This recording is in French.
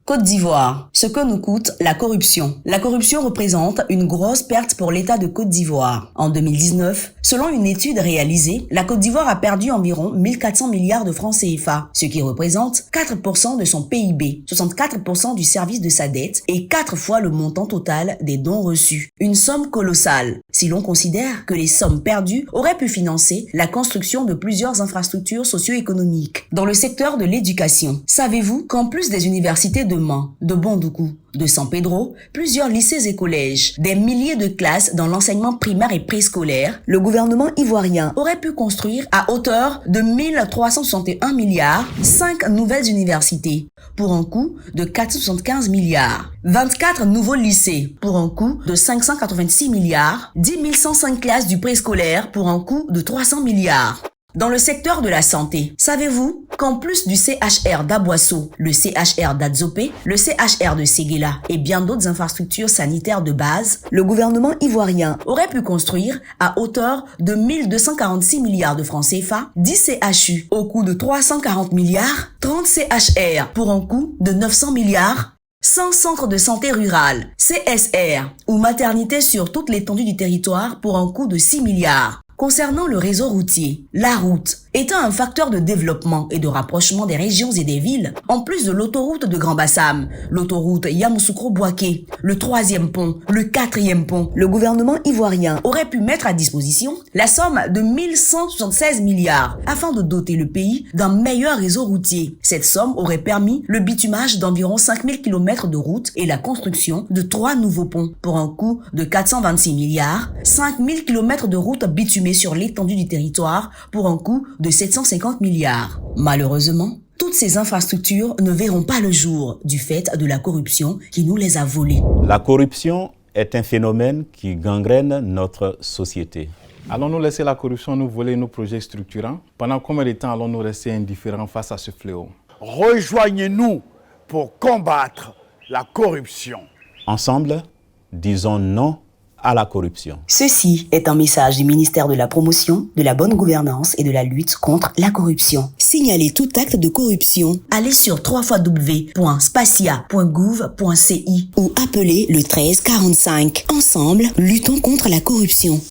Côte d'Ivoire, ce que nous coûte la corruption. La corruption représente une grosse perte pour l'État de Côte d'Ivoire. En 2019, selon une étude réalisée, la Côte d'Ivoire a perdu environ 1400 milliards de francs CFA, ce qui représente 4% de son PIB, 64% du service de sa dette et 4 fois le montant total des dons reçus. Une somme colossale, si l'on considère que les sommes perdues auraient pu financer la construction de plusieurs infrastructures socio-économiques. Dans le secteur de l'éducation, savez-vous qu'en plus des universités de Mans, de Bondoukou, de San Pedro, plusieurs lycées et collèges, des milliers de classes dans l'enseignement primaire et préscolaire, le gouvernement ivoirien aurait pu construire à hauteur de 1361 milliards 5 nouvelles universités pour un coût de 475 milliards, 24 nouveaux lycées pour un coût de 586 milliards, 10 105 classes du préscolaire pour un coût de 300 milliards. Dans le secteur de la santé, savez-vous qu'en plus du CHR d'Aboisseau, le CHR d'Adzopé, le CHR de Séguéla et bien d'autres infrastructures sanitaires de base, le gouvernement ivoirien aurait pu construire à hauteur de 1246 milliards de francs CFA, 10 CHU au coût de 340 milliards, 30 CHR pour un coût de 900 milliards, 100 centres de santé rurales, CSR ou maternités sur toute l'étendue du territoire pour un coût de 6 milliards. Concernant le réseau routier, la route étant un facteur de développement et de rapprochement des régions et des villes, en plus de l'autoroute de Grand Bassam, l'autoroute Yamoussoukro-Bouaké, le 3e pont, le 4e pont, le gouvernement ivoirien aurait pu mettre à disposition la somme de 1176 milliards afin de doter le pays d'un meilleur réseau routier. Cette somme aurait permis le bitumage d'environ 5000 km de routes et la construction de 3 nouveaux ponts pour un coût de 426 milliards, 5000 km de routes bitumées sur l'étendue du territoire pour un coût de 750 milliards. Malheureusement, toutes ces infrastructures ne verront pas le jour du fait de la corruption qui nous les a volées. La corruption est un phénomène qui gangrène notre société. Allons-nous laisser la corruption nous voler nos projets structurants? Pendant combien de temps allons-nous rester indifférents face à ce fléau? Rejoignez-nous pour combattre la corruption. Ensemble, disons non à la corruption. Ceci est un message du ministère de la Promotion, de la bonne gouvernance et de la lutte contre la corruption. Signalez tout acte de corruption. Allez sur www.spacia.gouv.ci ou appelez le 13 45. Ensemble, luttons contre la corruption.